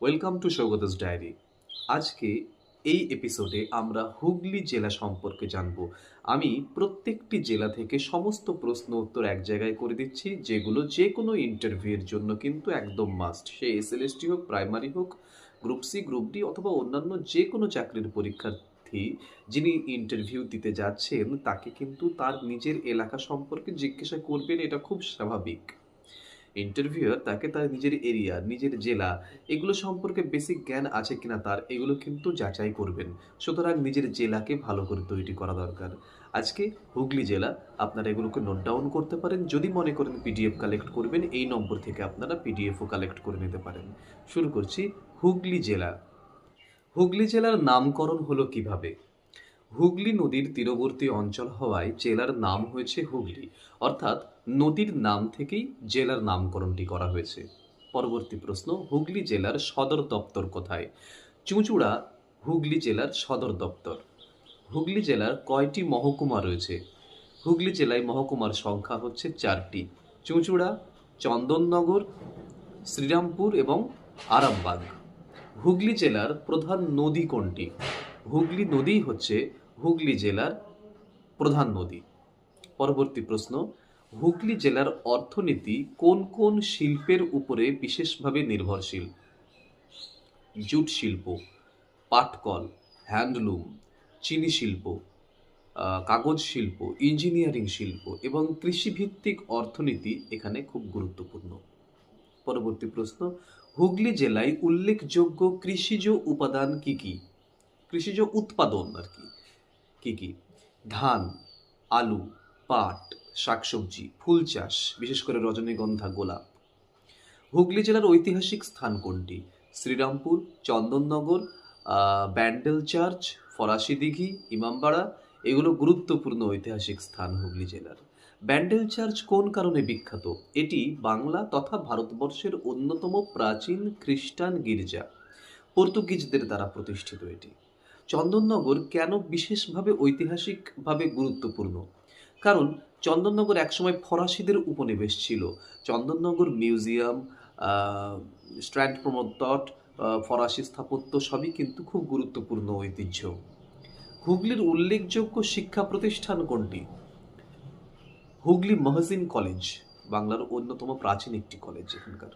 Welcome to সৌগতস diary. আজকে এই এপিসোডে আমরা হুগলি জেলা সম্পর্কে জানব। আমি প্রত্যেকটি জেলা থেকে সমস্ত প্রশ্ন উত্তর এক জায়গায় করে দিচ্ছি, যেগুলো যে কোনো ইন্টারভিউয়ের জন্য কিন্তু একদম মাস্ট। সে এসএলএসটি হোক, প্রাইমারি হোক, গ্রুপ সি, গ্রুপ ডি অথবা অন্যান্য যে কোনো চাকরির পরীক্ষার্থী যিনি ইন্টারভিউ দিতে যাচ্ছেন তাকে কিন্তু তার নিজের এলাকা সম্পর্কে জিজ্ঞাসা করবেন, এটা খুব স্বাভাবিক। ইন্টারভিউয়ার তাকে তার নিজের এরিয়া, নিজের জেলা এগুলো সম্পর্কে বেসিক জ্ঞান আছে কিনা তার, এগুলো কিন্তু যাচাই করবেন। সুতরাং নিজের জেলাকে ভালো করে তৈরি করা দরকার। আজকে হুগলি জেলা, আপনারা এগুলোকে নোট ডাউন করতে পারেন। যদি মনে করেন পিডিএফ কালেক্ট করবেন, এই নম্বর থেকে আপনারা পিডিএফও কালেক্ট করে নিতে পারেন। শুরু করছি। হুগলি জেলা। হুগলি জেলার নামকরণ হলো কিভাবে? হুগলি নদীর তীরবর্তী অঞ্চল হওয়ায় জেলার নাম হয়েছে হুগলি, অর্থাৎ নদীর নাম থেকেই জেলার নামকরণটি করা হয়েছে। পরবর্তী প্রশ্ন, হুগলি জেলার সদর দপ্তর কোথায়? চুঁচুড়া হুগলি জেলার সদর দপ্তর। হুগলি জেলার কয়টি মহকুমা রয়েছে? হুগলি জেলায় মহকুমার সংখ্যা হচ্ছে 4টি: চুঁচুড়া, চন্দননগর, শ্রীরামপুর এবং আরামবাগ। হুগলি জেলার প্রধান নদী কোনটি? হুগলি নদীই হচ্ছে হুগলি জেলার প্রধান নদী। পরবর্তী প্রশ্ন, হুগলি জেলার অর্থনীতি কোন কোন শিল্পের উপরে বিশেষভাবে নির্ভরশীল? জুট শিল্প, পাটকল, হ্যান্ডলুম, চিনি শিল্প, কাগজ শিল্প, ইঞ্জিনিয়ারিং শিল্প এবং কৃষিভিত্তিক অর্থনীতি এখানে খুব গুরুত্বপূর্ণ। পরবর্তী প্রশ্ন, হুগলি জেলায় উল্লেখযোগ্য কৃষিজ উপাদান কি কি? কৃষিজ উৎপাদন আর কি কি কি? ধান, আলু, পাট, শাকসবজি, ফুল চাষ, বিশেষ করে রজনীগন্ধা, গোলাপ। হুগলি জেলার ঐতিহাসিক স্থান কোনটি? শ্রীরামপুর, চন্দননগর, ব্যান্ডেল চার্চ, ফরাসি দিঘি, ইমামবাড়া এগুলো গুরুত্বপূর্ণ ঐতিহাসিক স্থান হুগলি জেলার। ব্যান্ডেল চার্চ কোন কারণে বিখ্যাত? এটি বাংলা তথা ভারতবর্ষের অন্যতম প্রাচীন খ্রিস্টান গির্জা। পর্তুগিজদের দ্বারা প্রতিষ্ঠিত এটি। চন্দননগর কেন বিশেষভাবে ঐতিহাসিকভাবে গুরুত্বপূর্ণ? কারণ চন্দননগর একসময় ফরাসিদের উপনিবেশ ছিল। চন্দননগর মিউজিয়াম, স্ট্র্যান্ড প্রমোদট, ফরাসি স্থাপত্য সবই কিন্তু খুব গুরুত্বপূর্ণ ঐতিহ্য। হুগলির উল্লেখযোগ্য শিক্ষা প্রতিষ্ঠান কোনটি? হুগলি মহসিন কলেজ, বাংলার অন্যতম প্রাচীন একটি কলেজ এখানকার।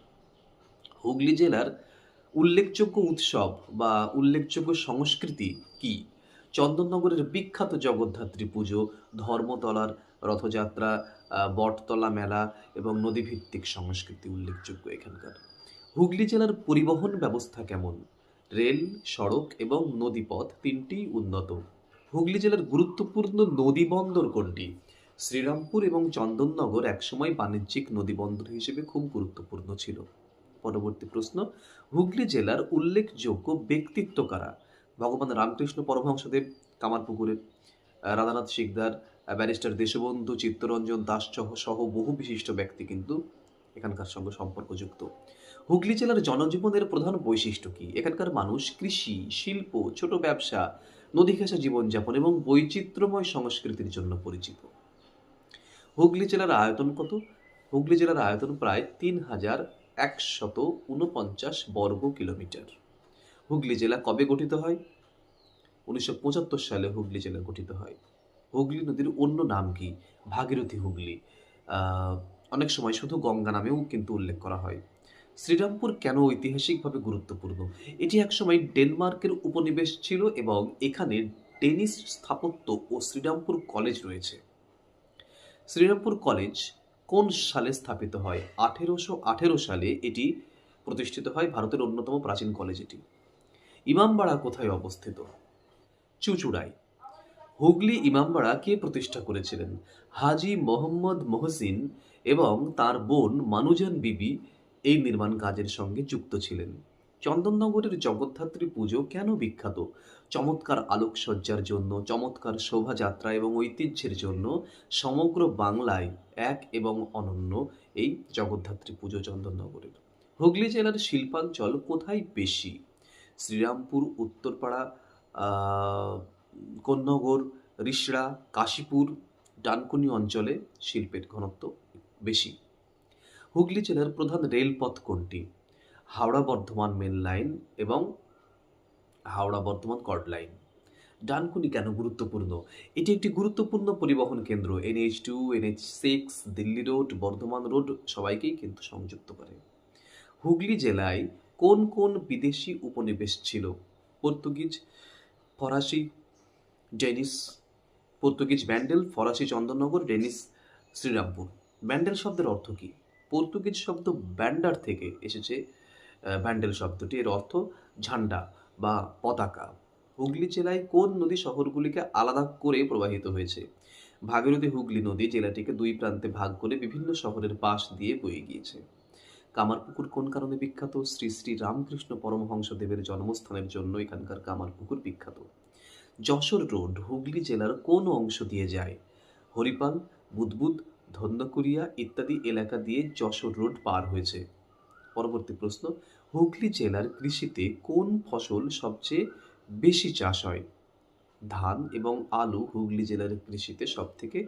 হুগলি জেলার উল্লেখযোগ্য উৎসব বা উল্লেখযোগ্য সংস্কৃতি কি? চন্দননগরের বিখ্যাত জগদ্ধাত্রী পুজো, ধর্মতলার রথযাত্রা, বটতলা মেলা এবং নদীভিত্তিক সংস্কৃতি উল্লেখযোগ্য এখানকার। হুগলি জেলার পরিবহন ব্যবস্থা কেমন? রেল, সড়ক এবং নদীপথ তিনটিই উন্নত। হুগলি জেলার গুরুত্বপূর্ণ নদীবন্দর কোনটি? শ্রীরামপুর এবং চন্দননগর একসময় বাণিজ্যিক নদীবন্দর হিসেবে খুব গুরুত্বপূর্ণ ছিল। পরবর্তী প্রশ্ন, হুগলি জেলার উল্লেখযোগ্য ব্যক্তিত্ব কারা? ভগবান রামকৃষ্ণ পরমহংসদেব কামারপুকুরের, রাধানাথ শিকদার, ব্যারিস্টার দেশবন্ধু, চিত্তরঞ্জন দাস সহ বহু বিশিষ্ট ব্যক্তি কিন্তু এখানকার সঙ্গে সম্পর্কযুক্ত। হুগলি জেলার জনজীবনের প্রধান বৈশিষ্ট্য কি? এখানকার মানুষ কৃষি, শিল্প, ছোট ব্যবসা, নদী ঘেঁষা জীবনযাপন এবং বৈচিত্র্যময় সংস্কৃতির জন্য পরিচিত। হুগলি জেলার আয়তন কত? হুগলি জেলার আয়তন প্রায় ৩,১৪৯ বর্গ কিলোমিটার। হুগলি জেলা কবে গঠিত হয়? ১৯৭৫ সালে হুগলি জেলা গঠিত হয়। হুগলি নদীর অন্য নাম কি? ভাগীরথী হুগলি। অনেক সময় শুধু গঙ্গা নামেও কিন্তু উল্লেখ করা হয়। শ্রীরামপুর কেন ঐতিহাসিকভাবে গুরুত্বপূর্ণ? এটি একসময় ডেনমার্কের উপনিবেশ ছিল এবং এখানে ডেনিশ স্থাপত্য ও শ্রীরামপুর কলেজ রয়েছে। শ্রীরামপুর কলেজ কোন সালে স্থাপিত হয়? ১৮১৮ সালে এটি প্রতিষ্ঠিত হয়। ভারতের অন্যতম প্রাচীন কলেজ এটি। ইমামবাড়া কোথায় অবস্থিত? চুঁচুড়ায়। হুগলি ইমামবাড়া কে প্রতিষ্ঠা করেছিলেন? হাজী মোহাম্মদ মহসিন এবং তার বোন মানুজান বিবি এই নির্মাণ কাজের সঙ্গে যুক্ত ছিলেন। চন্দননগরের জগদ্ধাত্রী পুজো কেন বিখ্যাত? চমৎকার আলোকসজ্জার জন্য, চমৎকার শোভাযাত্রা এবং ঐতিহ্যের জন্য সমগ্র বাংলায় এক এবং অনন্য এই জগদ্ধাত্রী পুজো চন্দননগরের। হুগলি জেলার শিল্পাঞ্চল কোথায় বেশি? শ্রীরামপুর, উত্তরপাড়া, কোন্নগর, রিষড়া, কাশীপুর, ডানকুনি অঞ্চলে শিল্পের ঘনত্ব বেশি। হুগলি জেলার প্রধান রেলপথ কোনটি? হাওড়া বর্ধমান মেন লাইন এবং হাওড়া বর্ধমান কর্ড লাইন। ডানকুনি কেন গুরুত্বপূর্ণ? এটি একটি গুরুত্বপূর্ণ পরিবহন কেন্দ্র। NH2, NH6, Delhi road, Bardhaman road সবাইকেই কিন্তু সংযুক্ত করে। হুগলি জেলায় কোন কোন বিদেশি উপনিবেশ ছিল? পর্তুগিজ, ফরাসি, ডেনিস। পর্তুগিজ ব্যান্ডেল, ফরাসি চন্দননগর, ডেনিস শ্রীরামপুর। ব্যান্ডেল শব্দের অর্থ কী? পর্তুগিজ শব্দ ব্যান্ডার থেকে এসেছে। ব্যান্ডেল শব্দটি এর অর্থ ঝান্ডা বা পতাকা। হুগলি জেলায় কোন নদী শহরগুলিকে আলাদা করে প্রবাহিত হয়েছে? ভাগীরথী হুগলি নদী জেলাটিকে দুই প্রান্তে ভাগ করে বিভিন্ন শহরের পাশ দিয়ে বয়ে গিয়েছে। কামারপুকুর কোন কারণে বিখ্যাত? শ্রী শ্রী রামকৃষ্ণ পরমহংসদেবের জন্মস্থানের জন্য এখানকার কামারপুকুর বিখ্যাত। যশোর রোড হুগলি জেলার কোন অংশ দিয়ে যায়? হরিপাল, বুদবুদ, ধন্যকুরিয়া ইত্যাদি এলাকা দিয়ে যশোর রোড পার হয়েছে। পরবর্তী প্রশ্ন, হুগলি জেলার কৃষিতে কোন ফসল সবচেয়ে বেশি চাষ হয়? ধান এবং আলু হুগলি জেলার কৃষিতে সবথেকে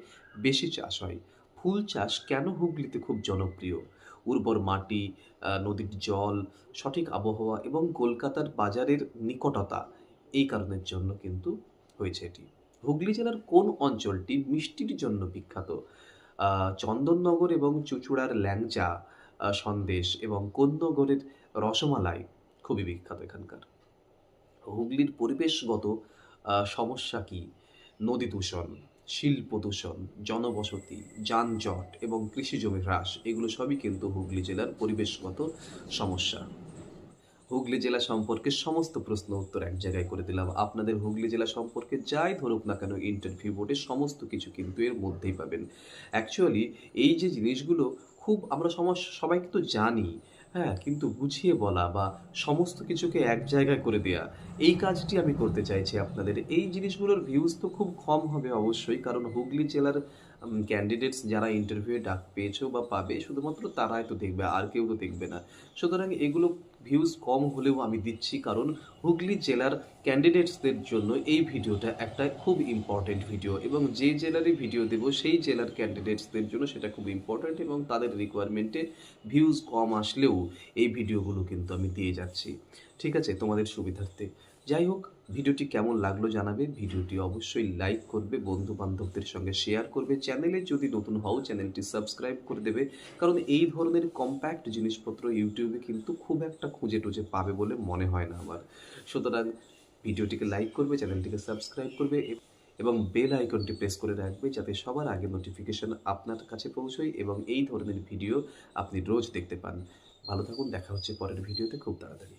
বেশি চাষ হয়। ফুল চাষ কেন হুগলিতে খুব জনপ্রিয়? উর্বর মাটি, নদীর জল, সঠিক আবহাওয়া এবং কলকাতার বাজারের নিকটতা এই কারণের জন্য কিন্তু হয়েছে এটি। হুগলি জেলার কোন অঞ্চলটি মিষ্টির জন্য বিখ্যাত? চন্দননগর এবং চুঁচুড়ার ল্যাংচা সন্দেশ এবং কোন্নগরের রসমালাই খুবই বিখ্যাত এখানকার। হুগলির পরিবেশগত সমস্যা কি? নদী দূষণ, শিল্প দূষণ, জনবসতি, যানজট এবং কৃষিজমি হ্রাস এগুলো সবই কিন্তু হুগলি জেলার পরিবেশগত সমস্যা। হুগলি জেলা সম্পর্কে সমস্ত প্রশ্ন উত্তর এক জায়গায় করে দিলাম। আপনাদের হুগলি জেলা সম্পর্কে যাই ধরুক না কেন ইন্টারভিউ বোর্ডে সমস্ত কিছু কিন্তু এর মধ্যেই পাবেন। অ্যাকচুয়ালি এই যে জিনিসগুলো খুব আমরা সবাই কিন্তু জানি, হ্যাঁ, কিন্তু বুঝিয়ে বলা বা সমস্ত কিছুকে এক জায়গায় করে দেয়া এই কাজটি আমি করতে চাইছি আপনাদের। এই জিনিসগুলোর ভিউজ তো খুব কম হবে অবশ্যই, কারণ হুগলি জেলার ক্যান্ডিডেটস যারা ইন্টারভিউয়ে ডাক পেয়েছো বা পাবে শুধুমাত্র তারাই তো দেখবে, আর কেউ তো দেখবে না। সুতরাং এগুলো ভিউজ কম হলেও আমি দিচ্ছি, কারণ হুগলি জেলার ক্যান্ডিডেটসদের জন্য এই ভিডিওটা একটা খুব ইম্পর্টেন্ট ভিডিও, এবং যে জেলারই ভিডিও দেবো সেই জেলার ক্যান্ডিডেটসদের জন্য সেটা খুব ইম্পর্টেন্ট, এবং তাদের রিকোয়ারমেন্টে ভিউজ কম আসলেও এই ভিডিওগুলো কিন্তু আমি দিয়ে যাচ্ছি। ঠিক আছে, তোমাদের সুবিধার্থে। যাই হোক, ভিডিওটি কেমন লাগলো জানাবে। ভিডিওটি অবশ্যই লাইক করবে, বন্ধু বান্ধবদের সঙ্গে শেয়ার করবে। চ্যানেলে যদি নতুন হও চ্যানেলটি সাবস্ক্রাইব করে দেবে, কারণ এই ধরনের কম্প্যাক্ট জিনিসপত্র ইউটিউবে কিন্তু খুব একটা খুঁজে টুজে পাবে বলে মনে হয় না আমার। সুতরাং ভিডিওটিকে লাইক করবে, চ্যানেলটিকে সাবস্ক্রাইব করবে এবং বেল আইকনটি প্রেস করে রাখবে, যাতে সবার আগে নোটিফিকেশন আপনার কাছে পৌঁছয় এবং এই ধরনের ভিডিও আপনি রোজ দেখতে পান। ভালো থাকুন, দেখা হচ্ছে পরের ভিডিওতে খুব তাড়াতাড়ি।